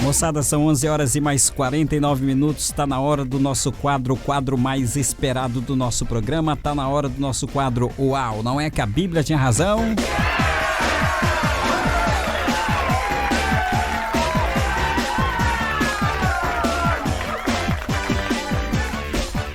Moçada, são 11 horas e mais 49 minutos. Está na hora do nosso quadro, o quadro mais esperado do nosso programa. Está na hora do nosso quadro Uau! Não é que a Bíblia tinha razão?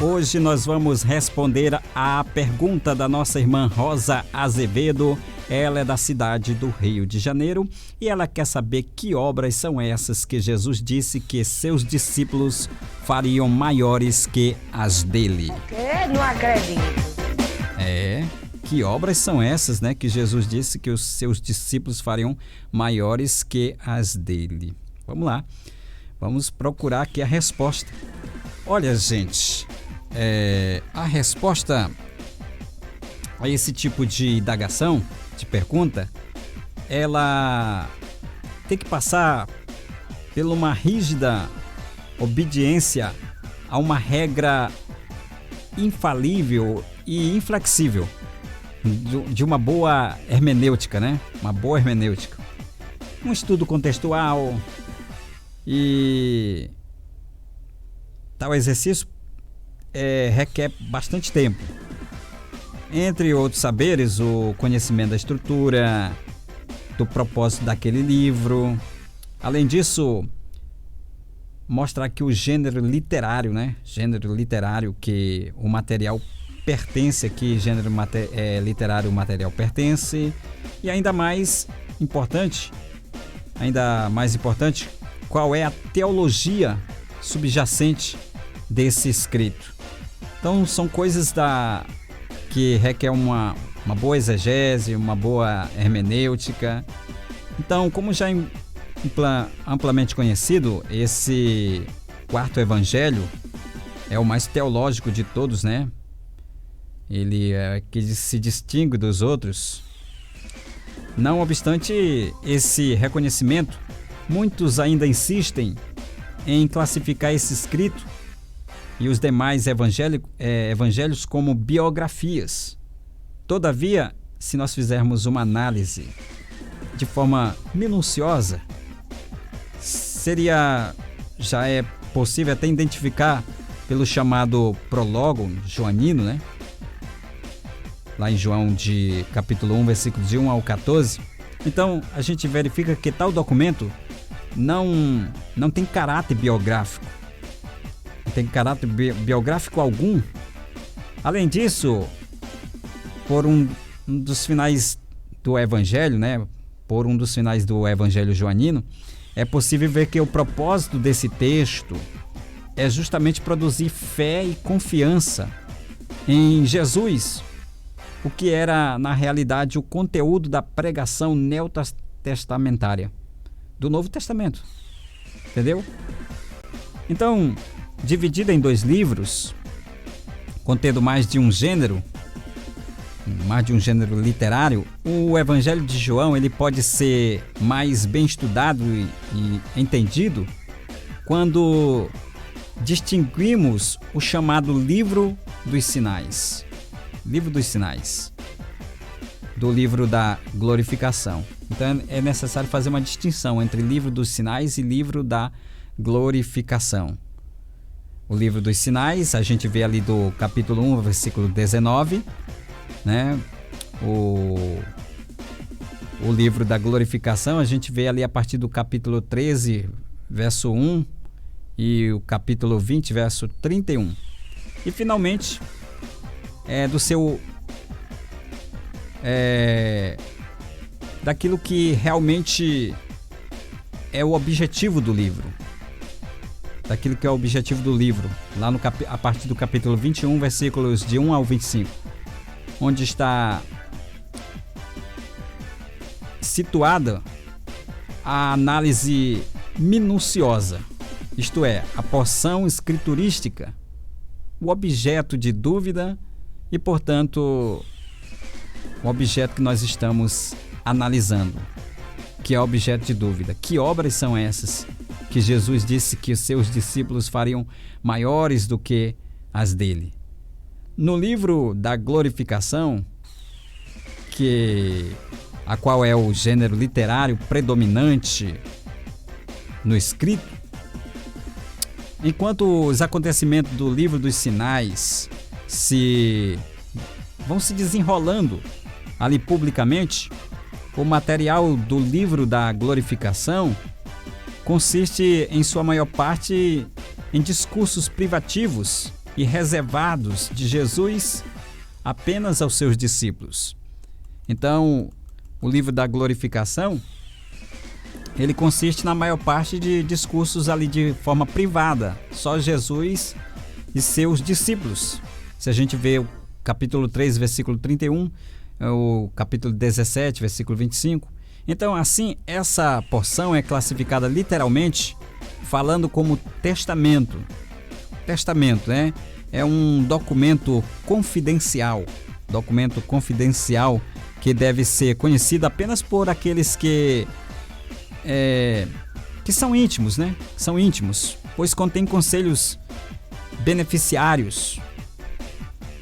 Hoje nós vamos responder à pergunta da nossa irmã Rosa Azevedo. Ela é da cidade do Rio de Janeiro e ela quer saber que obras são essas que Jesus disse que seus discípulos fariam maiores que as dele. Não acredito. Que obras são essas, né, que Jesus disse que os seus discípulos fariam maiores que as dele? Vamos lá, vamos procurar aqui a resposta. Olha, gente, a resposta a esse tipo de indagação, de pergunta, ela tem que passar por uma rígida obediência a uma regra infalível e inflexível de uma boa hermenêutica, né? Uma boa hermenêutica. Um estudo contextual e tal exercício requer bastante tempo. Entre outros saberes, o conhecimento da estrutura, do propósito daquele livro. Além disso, mostrar que o gênero literário, né? Gênero literário que o material pertence, que gênero literário o material pertence. E ainda mais importante, qual é a teologia subjacente desse escrito. Então, são coisas que requer uma boa exegese, uma boa hermenêutica. Então, como já amplamente conhecido, esse quarto evangelho é o mais teológico de todos, né? Ele é que se distingue dos outros. Não obstante esse reconhecimento, muitos ainda insistem em classificar esse escrito e os demais evangelhos como biografias. Todavia, se nós fizermos uma análise de forma minuciosa, já é possível até identificar pelo chamado prólogo joanino, né? Lá em João de capítulo 1, versículos de 1 ao 14. Então, a gente verifica que tal documento não tem caráter biográfico. Não tem caráter biográfico algum. Além disso, por um dos finais do Evangelho, né? Por um dos finais do Evangelho joanino, é possível ver que o propósito desse texto é justamente produzir fé e confiança em Jesus, o que era, na realidade, o conteúdo da pregação neotestamentária do Novo Testamento. Entendeu? Então, dividida em 2 livros, contendo mais de um gênero literário, o Evangelho de João ele pode ser mais bem estudado e entendido quando distinguimos o chamado Livro dos Sinais. Livro dos Sinais, do livro da glorificação. Então é necessário fazer uma distinção entre livro dos sinais e livro da glorificação. O livro dos sinais, a gente vê ali do capítulo 1, versículo 19, né? O livro da glorificação, a gente vê ali a partir do capítulo 13, verso 1 e o capítulo 20, verso 31. E finalmente, daquilo que realmente é o objetivo do livro. Daquilo que é o objetivo do livro, lá a partir do capítulo 21, versículos de 1 ao 25, onde está situada a análise minuciosa, isto é, a porção escriturística, o objeto de dúvida e, portanto, o objeto que nós estamos analisando, que é objeto de dúvida. Que obras são essas que Jesus disse que os seus discípulos fariam maiores do que as dele? No livro da glorificação, a qual é o gênero literário predominante no escrito, enquanto os acontecimentos do livro dos sinais vão se desenrolando ali publicamente, o material do livro da glorificação consiste, em sua maior parte, em discursos privativos e reservados de Jesus apenas aos seus discípulos. Então, o livro da glorificação, ele consiste na maior parte de discursos ali de forma privada, só Jesus e seus discípulos. Se a gente vê o capítulo 3, versículo 31, o capítulo 17, versículo 25. Então, assim, essa porção é classificada literalmente falando como testamento. Testamento, né? É um documento confidencial que deve ser conhecido apenas por aqueles que são íntimos, né? São íntimos, pois contém conselhos beneficiários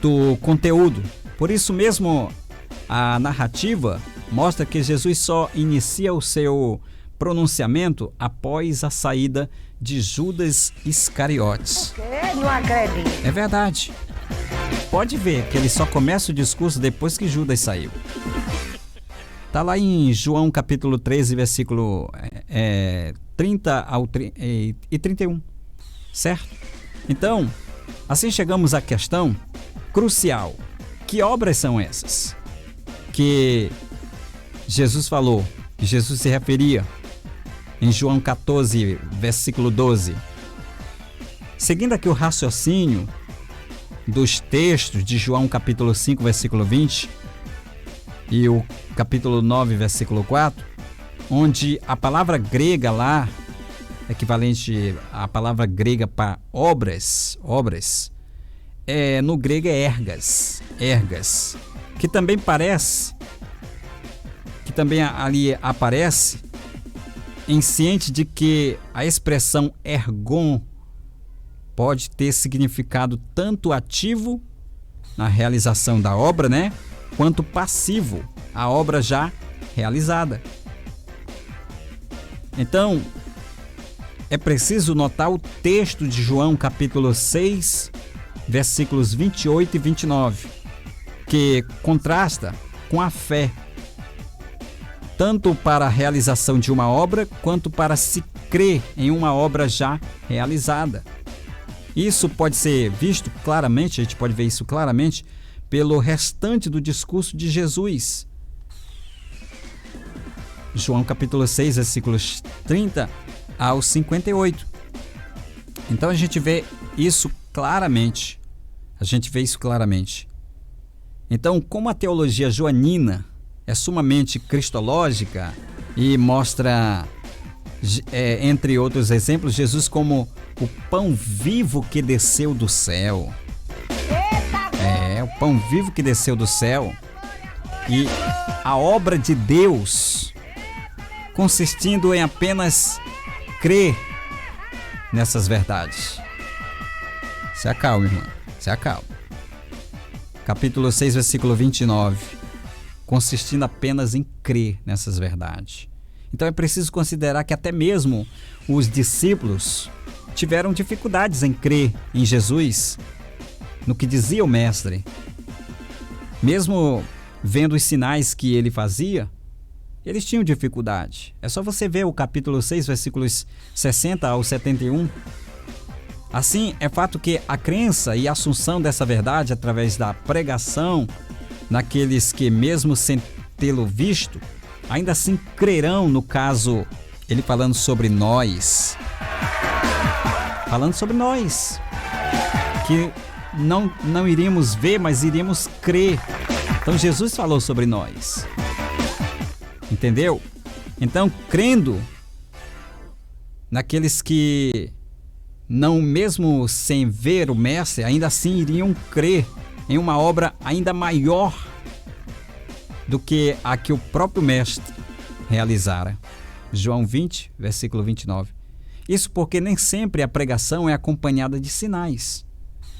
do conteúdo. Por isso mesmo, a narrativa mostra que Jesus só inicia o seu pronunciamento após a saída de Judas Iscariotes. Não acredito. É verdade. Pode ver que ele só começa o discurso depois que Judas saiu. Está lá em João capítulo 13, versículo 30 e 31. Certo? Então, assim chegamos à questão crucial. Que obras são essas? Que Jesus falou, que Jesus se referia em João 14, versículo 12. Seguindo aqui o raciocínio dos textos de João capítulo 5, versículo 20 e o capítulo 9, versículo 4, onde a palavra grega lá, equivalente à palavra grega para obras, no grego é ergas, que também ali aparece em ciente de que a expressão ergon pode ter significado tanto ativo na realização da obra, né, quanto passivo, a obra já realizada. Então, é preciso notar o texto de João capítulo 6, versículos 28 e 29, que contrasta com a fé, tanto para a realização de uma obra, quanto para se crer em uma obra já realizada. Isso pode ser visto claramente, a gente pode ver isso claramente, pelo restante do discurso de Jesus. João capítulo 6, versículos 30 ao 58. Então a gente vê isso claramente. Então, como a teologia joanina é sumamente cristológica e mostra, entre outros exemplos, Jesus como o pão vivo que desceu do céu. O pão vivo que desceu do céu. E a obra de Deus consistindo em apenas crer nessas verdades. Se acalme, irmão. Se acalme. Capítulo 6, versículo 29. Consistindo apenas em crer nessas verdades. Então é preciso considerar que até mesmo os discípulos tiveram dificuldades em crer em Jesus, no que dizia o Mestre. Mesmo vendo os sinais que ele fazia, eles tinham dificuldade. É só você ver o capítulo 6, versículos 60 ao 71. Assim, é fato que a crença e a assunção dessa verdade através da pregação naqueles que, mesmo sem tê-lo visto, ainda assim crerão, no caso, ele falando sobre nós, que não iríamos ver, mas iríamos crer. Então Jesus falou sobre nós, entendeu? Então, crendo naqueles que não, mesmo sem ver o Mestre, ainda assim iriam crer em uma obra ainda maior do que a que o próprio Mestre realizara. João 20, versículo 29. Isso porque nem sempre a pregação é acompanhada de sinais,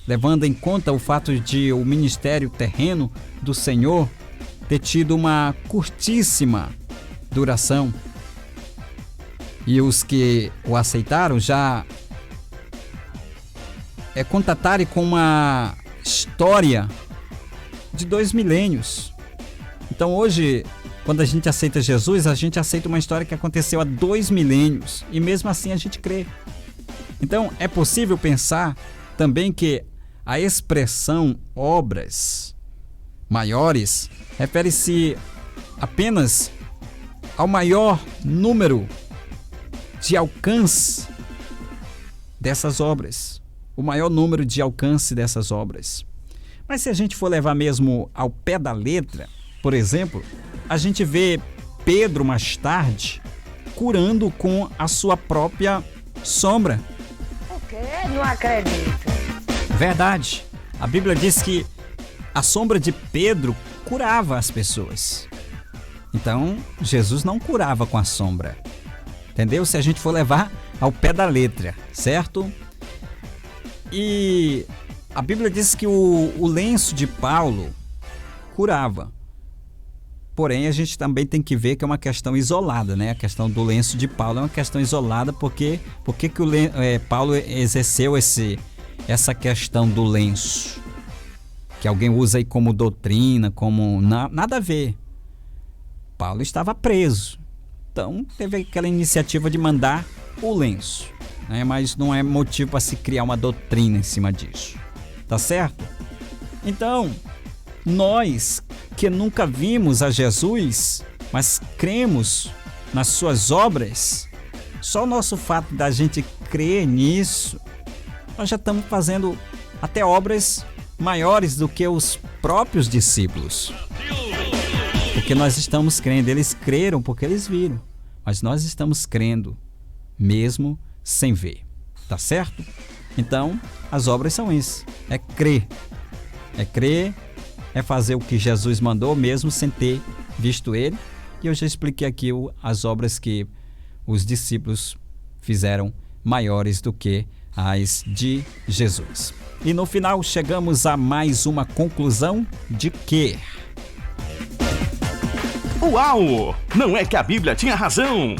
levando em conta o fato de o ministério terreno do Senhor ter tido uma curtíssima duração. E os que o aceitaram já contatarem com uma história de 2 milênios. Então hoje, quando a gente aceita Jesus, a gente aceita uma história que aconteceu há 2 milênios. E mesmo assim a gente crê. Então é possível pensar também que a expressão obras maiores refere-se apenas ao maior número de alcance dessas obras. O maior número de alcance dessas obras. Mas se a gente for levar mesmo ao pé da letra, por exemplo, a gente vê Pedro mais tarde curando com a sua própria sombra. O quê? Não acredito. Verdade. A Bíblia diz que a sombra de Pedro curava as pessoas. Então, Jesus não curava com a sombra. Entendeu? Se a gente for levar ao pé da letra, certo? E a Bíblia diz que o lenço de Paulo curava. Porém, a gente também tem que ver que é uma questão isolada, né? A questão do lenço de Paulo é uma questão isolada porque Paulo exerceu essa questão do lenço, que alguém usa aí como doutrina, como nada a ver. Paulo estava preso, então teve aquela iniciativa de mandar o lenço, né? Mas não é motivo para se criar uma doutrina em cima disso, tá certo? Então, nós que nunca vimos a Jesus, mas cremos nas suas obras, só o nosso fato da gente crer nisso, nós já estamos fazendo até obras maiores do que os próprios discípulos. Porque nós estamos crendo, eles creram porque eles viram, mas nós estamos crendo mesmo sem ver, tá certo? Então, as obras são isso, é crer, é fazer o que Jesus mandou mesmo sem ter visto ele. E eu já expliquei aqui as obras que os discípulos fizeram maiores do que as de Jesus. E no final chegamos a mais uma conclusão de que... Uau! Não é que a Bíblia tinha razão!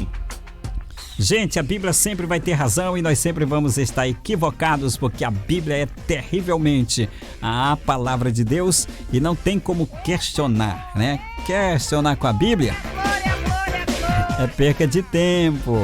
Gente, a Bíblia sempre vai ter razão e nós sempre vamos estar equivocados, porque a Bíblia é terrivelmente a palavra de Deus e não tem como questionar, né? Questionar com a Bíblia é perca de tempo.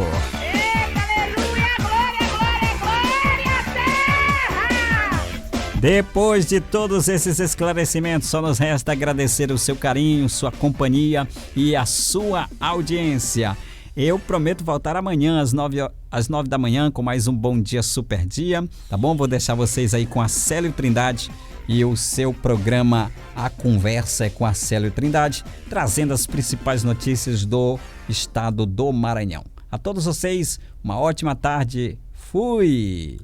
Depois de todos esses esclarecimentos, só nos resta agradecer o seu carinho, sua companhia e a sua audiência. Eu prometo voltar amanhã às 9 da manhã com mais um Bom Dia Super Dia, tá bom? Vou deixar vocês aí com a Célio Trindade e o seu programa A Conversa é com a Célio Trindade, trazendo as principais notícias do estado do Maranhão. A todos vocês, uma ótima tarde. Fui!